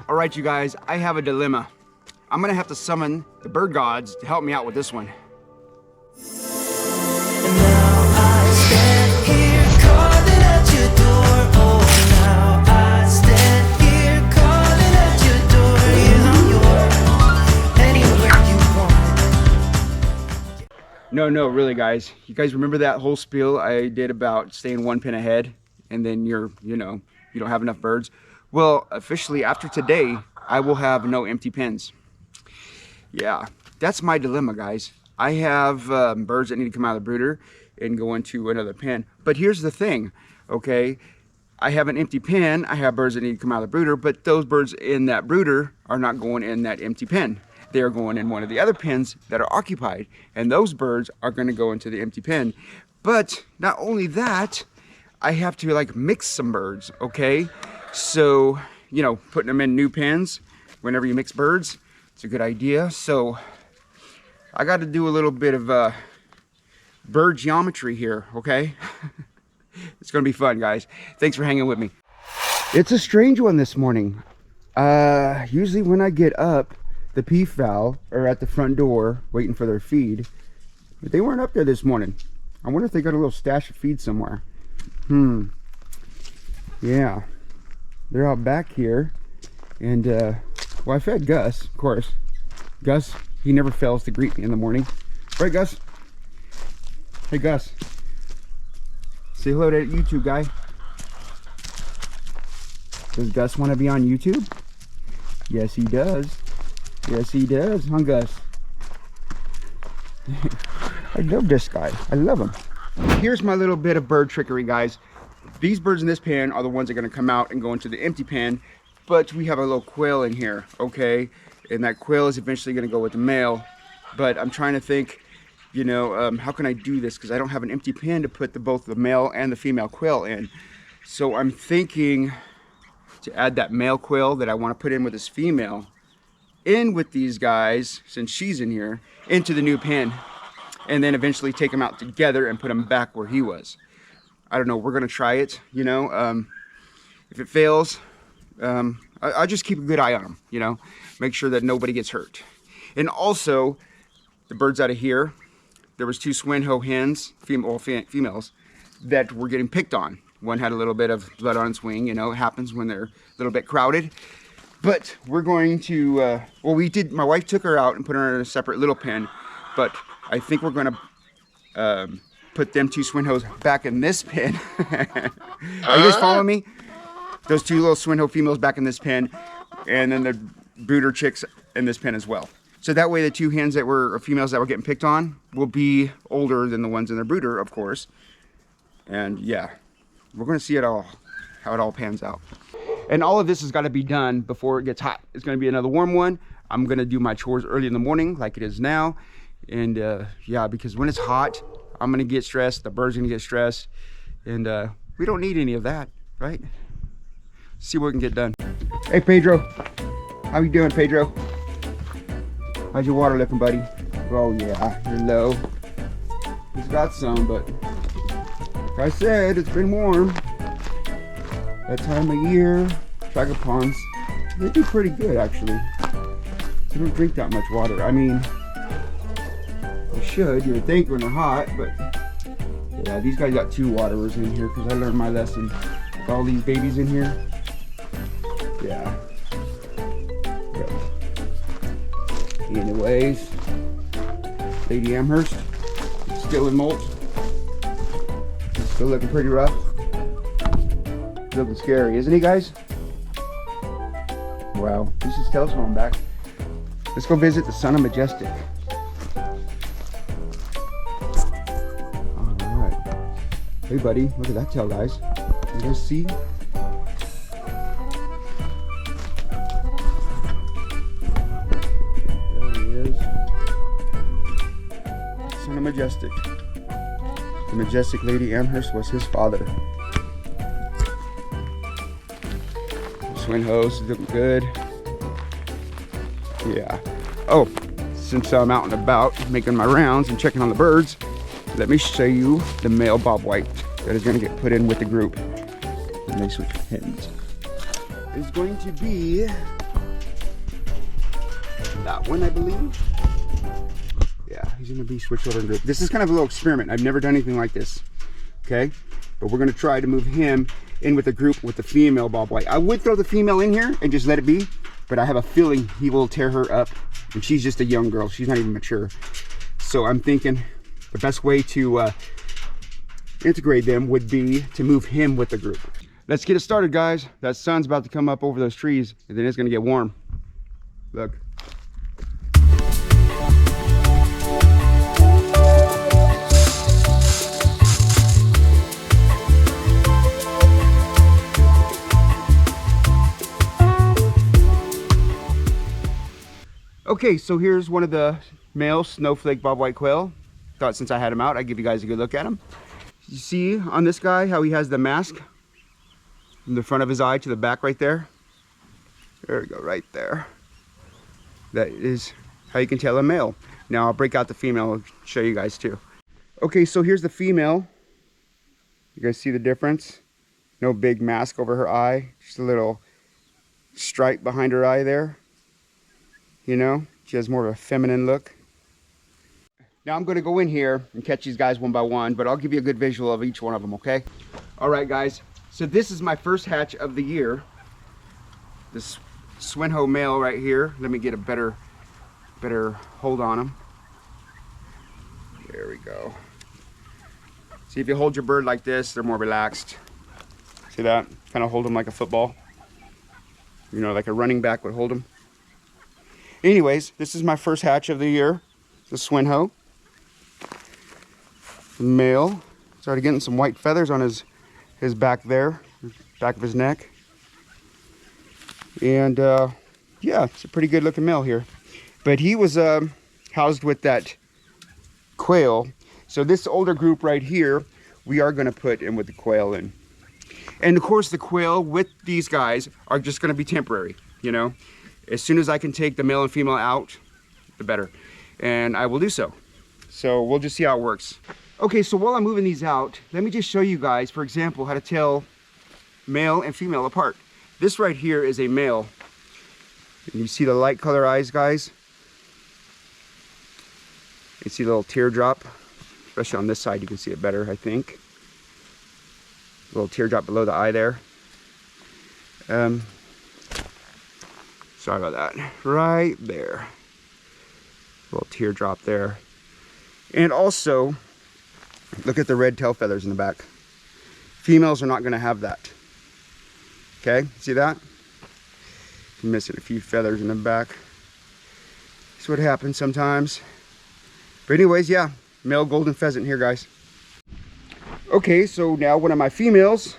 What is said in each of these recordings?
All right, you guys, I have a dilemma. I'm gonna have to summon the bird gods to help me out with this one. And now I stand here calling at your door. Oh, now I stand here calling at your door. Yeah, I'm yours, anywhere you want. No, really, guys. You guys remember that whole spiel I did about staying one pin ahead, and then you don't have enough birds? Well, officially after today, I will have no empty pens. Yeah, that's my dilemma, guys. I have birds that need to come out of the brooder and go into another pen. But here's the thing, okay? I have an empty pen, I have birds that need to come out of the brooder, but those birds in that brooder are not going in that empty pen. They are going in one of the other pens that are occupied, and those birds are going to go into the empty pen. But not only that, I have to like mix some birds, okay? So, putting them in new pens whenever you mix birds, it's a good idea. So I got to do a little bit of bird geometry here, okay? It's gonna be fun, guys. Thanks for hanging with me. It's a strange one this morning. Usually when I get up, the peafowl are at the front door waiting for their feed, but they weren't up there this morning. I wonder if they got a little stash of feed somewhere. Yeah, they're out back here, and well, I fed Gus, of course. Gus, he never fails to greet me in the morning. Right, Gus? Hey, Gus. Say hello to that YouTube guy. Does Gus want to be on YouTube? Yes, he does. Yes, he does, huh, Gus? I love this guy. I love him. Here's my little bit of bird trickery, guys. These birds in this pan are the ones that are going to come out and go into the empty pan, but we have a little quail in here, okay? And that quail is eventually going to go with the male. But I'm trying to think, how can I do this? Because I don't have an empty pan to put both the male and the female quail in. So I'm thinking to add that male quail that I want to put in with this female in with these guys, since she's in here, into the new pen. And then eventually take them out together and put them back where he was. I don't know, we're going to try it, If it fails, I'll just keep a good eye on them, make sure that nobody gets hurt. And also, the birds out of here, there was 2 Swinho hens, females, that were getting picked on. One had a little bit of blood on its wing, it happens when they're a little bit crowded. But we're going to, my wife took her out and put her in a separate little pen, but I think we're going to put them 2 Swinhos back in this pen. Are you guys following me? Those 2 little Swinho females back in this pen, and then the brooder chicks in this pen as well. So that way the 2 hens females that were getting picked on will be older than the ones in their brooder, of course. And yeah, we're going to see how it all pans out. And all of this has got to be done before it gets hot. It's going to be another warm one. I'm going to do my chores early in the morning like it is now. And yeah, because when it's hot, I'm going to get stressed. The bird's going to get stressed. And we don't need any of that, right? See what we can get done. Hey, Pedro. How you doing, Pedro? How's your water looking, buddy? Oh, yeah, you're low. He's got some, but like I said, it's been warm. That time of year, Tragaponds, they do pretty good, actually. They don't drink that much water. I mean, they should, you would think when they're hot, but yeah, these guys got 2 waterers in here because I learned my lesson. With all these babies in here. Yeah. Yep. Anyways, Lady Amherst, still in molt. Still looking pretty rough. Looking scary, isn't he, guys? Wow, this is Telesphone back. Let's go visit the Son of Majestic. Alright. Hey, buddy, look at that tail, guys. You guys see? There he is. Son of Majestic. The majestic Lady Amherst was his father. Swinho's looking good. Yeah. Oh, since I'm out and about making my rounds and checking on the birds, let me show you the male bobwhite that is going to get put in with the group. And they switch hens. It's going to be that one, I believe. Yeah, he's gonna be switched over in group. This is kind of a little experiment. I've never done anything like this, okay? But we're gonna try to move him in with a group with the female bob white. I would throw the female in here and just let it be, but I have a feeling he will tear her up, and she's just a young girl. She's not even mature. So I'm thinking the best way to integrate them would be to move him with the group. Let's get it started, guys. That sun's about to come up over those trees, and then it's gonna get warm. Look. Okay, so here's one of the male snowflake bobwhite quail. Thought since I had him out, I'd give you guys a good look at him. You see on this guy how he has the mask from the front of his eye to the back right there? There we go, right there. That is how you can tell a male. Now I'll break out the female and show you guys too. Okay, so here's the female. You guys see the difference? No big mask over her eye, just a little stripe behind her eye there. You know, she has more of a feminine look. Now I'm going to go in here and catch these guys one by one, but I'll give you a good visual of each one of them, okay? All right, guys. So this is my first hatch of the year. This Swinho male right here. Let me get a better hold on him. There we go. See, if you hold your bird like this, they're more relaxed. See that? Kind of hold them like a football. You know, like a running back would hold them. Anyways, this is my first hatch of the year. The Swinho. The male. Started getting some white feathers on his back there. Back of his neck. And yeah, it's a pretty good looking male here. But he was housed with that quail. So this older group right here, we are going to put in with the quail in. And of course the quail with these guys are just going to be temporary, you know. As soon as I can take the male and female out, the better. And I will do so. So we'll just see how it works. Okay, so while I'm moving these out, let me just show you guys, for example, how to tell male and female apart. This right here is a male. And you see the light color eyes, guys? You see the little teardrop? Especially on this side, you can see it better, I think. A little teardrop below the eye there. Sorry about that. Right there. Little teardrop there. And also, look at the red tail feathers in the back. Females are not going to have that. Okay, see that? I'm missing a few feathers in the back. That's what happens sometimes. But anyways, yeah, male golden pheasant here, guys. Okay, so now one of my females.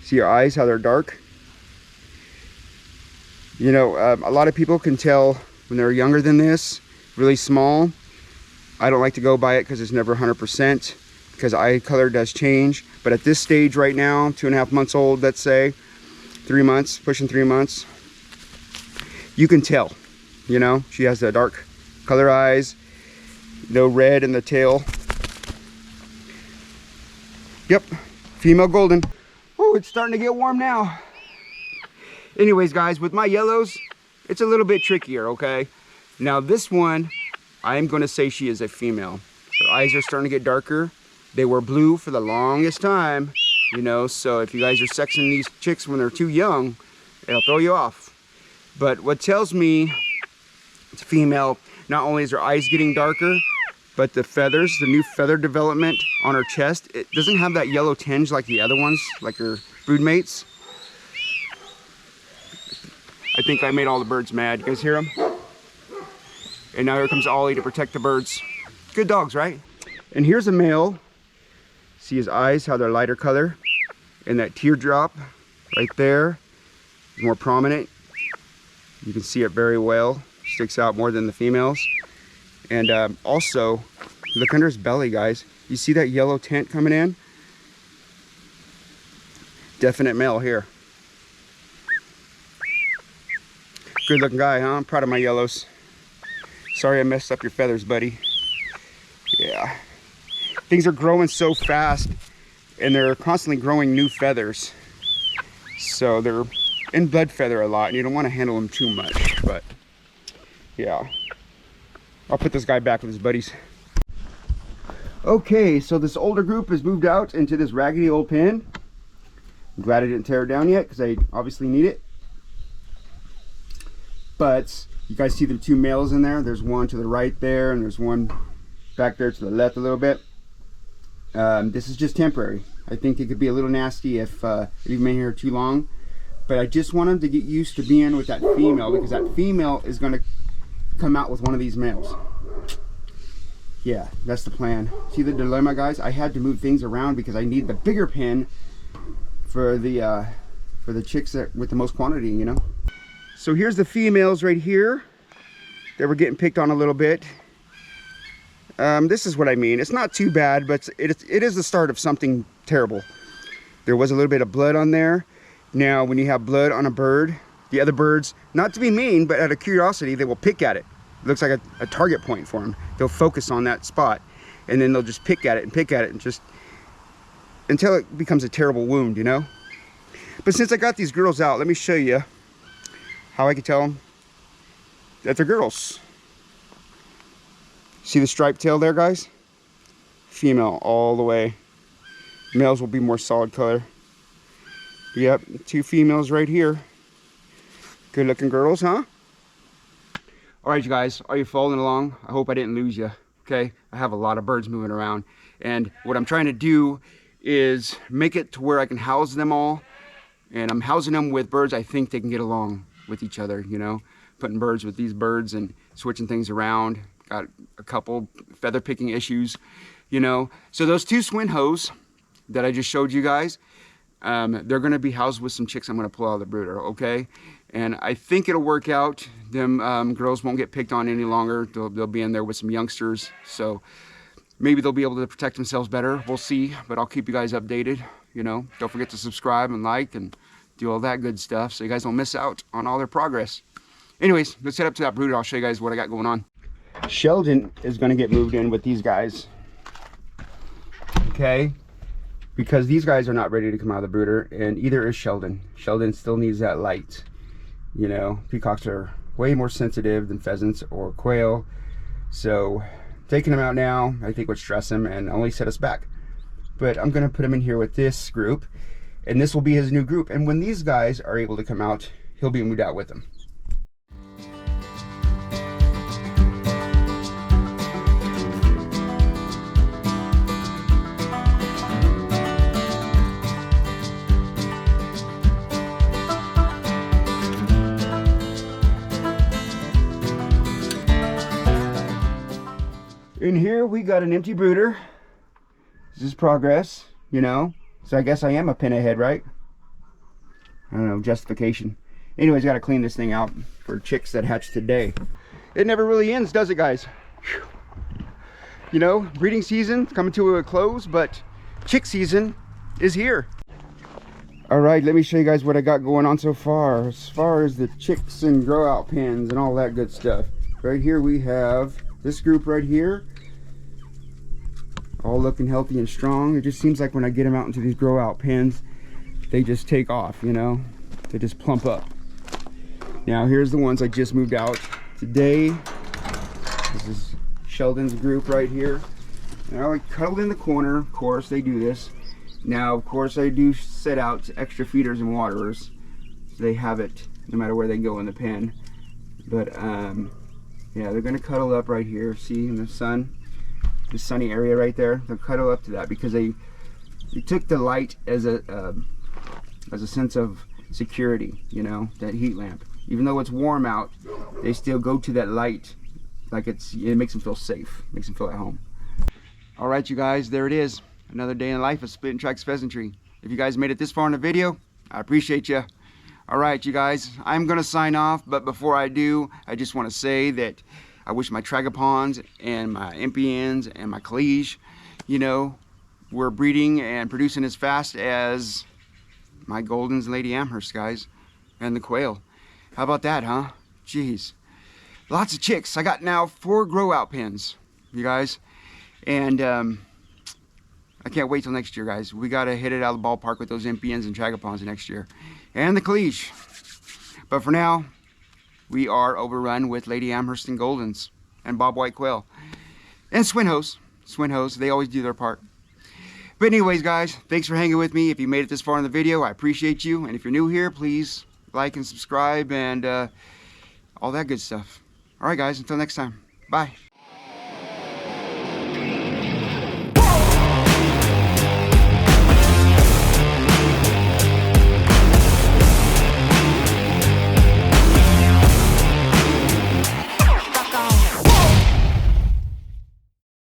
See your eyes, how they're dark? You know, a lot of people can tell when they're younger than this, really small. I don't like to go by it because it's never 100%, because eye color does change. But at this stage right now, 2.5 months old, let's say, 3 months, pushing 3 months, you can tell, you know, she has the dark color eyes, no red in the tail. Yep, female golden. Oh, it's starting to get warm now. Anyways, guys, with my yellows, it's a little bit trickier, okay? Now this one, I am going to say she is a female. Her eyes are starting to get darker. They were blue for the longest time, you know, so if you guys are sexing these chicks when they're too young, it'll throw you off. But what tells me it's a female, not only is her eyes getting darker, but the feathers, the new feather development on her chest, it doesn't have that yellow tinge like the other ones, like her broodmates. I think I made all the birds mad. You guys hear them? And now here comes Ollie to protect the birds. Good dogs, right? And here's a male. See his eyes, how they're lighter color. And that teardrop right there is more prominent. You can see it very well. Sticks out more than the females. And also, look under his belly, guys. You see that yellow tint coming in? Definite male here. Good looking guy, huh? I'm proud of my yellows. Sorry I messed up your feathers, buddy. Yeah. Things are growing so fast, and they're constantly growing new feathers. So they're in blood feather a lot, and you don't want to handle them too much. But Yeah. I'll put this guy back with his buddies. Okay, so this older group has moved out into this raggedy old pen. I'm glad I didn't tear it down yet because I obviously need it. But you guys see the two males in there. There's one to the right there, and there's one back there to the left a little bit. This is just temporary. I think it could be a little nasty if it even been here too long. But I just want them to get used to being with that female, because that female is going to come out with one of these males. Yeah, that's the plan. See the dilemma, guys? I had to move things around because I need the bigger pen for the chicks that with the most quantity, you know. So here's the females right here. They were getting picked on a little bit. This is what I mean. It's not too bad, but it is the start of something terrible. There was a little bit of blood on there. Now, when you have blood on a bird, the other birds, not to be mean, but out of curiosity, they will pick at it. It looks like a target point for them. They'll focus on that spot, and then they'll just pick at it and just until it becomes a terrible wound, you know? But since I got these girls out, let me show you how I can tell them that they're girls. See the striped tail there, guys? Female all the way. Males will be more solid color. Yep, two females right here. Good looking girls, huh? All right, you guys, are you following along? I hope I didn't lose you, okay? I have a lot of birds moving around, and what I'm trying to do is make it to where I can house them all, and I'm housing them with birds I think they can get along with each other, you know? Putting birds with these birds and switching things around. Got a couple feather picking issues, you know? So those two swin hoes that I just showed you guys, they're gonna be housed with some chicks I'm gonna pull out of the brooder, okay? And I think it'll work out. Them girls won't get picked on any longer. They'll be in there with some youngsters. So maybe they'll be able to protect themselves better. We'll see, but I'll keep you guys updated, you know? Don't forget to subscribe and like and do all that good stuff so you guys don't miss out on all their progress. Anyways, let's head up to that brooder. I'll show you guys what I got going on. Sheldon is gonna get moved in with these guys, okay? Because these guys are not ready to come out of the brooder, and either is Sheldon. Sheldon still needs that light. You know, peacocks are way more sensitive than pheasants or quail. So taking them out now, I think would stress him and only set us back. But I'm gonna put him in here with this group, and this will be his new group. And when these guys are able to come out, he'll be moved out with them. In here we got an empty brooder. This is progress, you know. So I guess I am a pin ahead, right? I don't know, justification. Anyways, gotta clean this thing out for chicks that hatch today. It never really ends, does it, guys? Whew. You know, breeding season coming to a close, but chick season is here. All right, let me show you guys what I got going on so far. As far as the chicks and grow out pens and all that good stuff. Right here we have this group right here, all looking healthy and strong. It just seems like when I get them out into these grow out pens, they just take off, you know? They just plump up. Now here's the ones I just moved out today. This is Sheldon's group right here. Now I cuddled in the corner, of course they do this. Now of course I do set out extra feeders and waterers, so they have it no matter where they go in the pen. But yeah, they're gonna cuddle up right here. See, in the sun, the sunny area right there. They'll cuddle up to that because they took the light as a sense of security. You know, that heat lamp. Even though it's warm out, they still go to that light, like it makes them feel safe, makes them feel at home. All right, you guys, there it is. Another day in life of SplittinTracks Pheasantry. If you guys made it this far in the video, I appreciate you. All right, you guys, I'm gonna sign off, but before I do, I just wanna say that I wish my Tragopons and my Impians and my Clige, you know, were breeding and producing as fast as my Goldens and Lady Amherst, guys, and the quail. How about that, huh? Jeez. Lots of chicks. I got now 4 grow out pens, you guys, and I can't wait till next year, guys. We gotta hit it out of the ballpark with those Impians and Tragopons next year. And the Clige. But for now, we are Overrun with Lady Amherst and Goldens and Bob White Quail. And Swinhoes. Swinhoes, they always do their part. But anyways, guys, thanks for hanging with me. If you made it this far in the video, I appreciate you. And if you're new here, please like and subscribe and all that good stuff. All right, guys, until next time. Bye.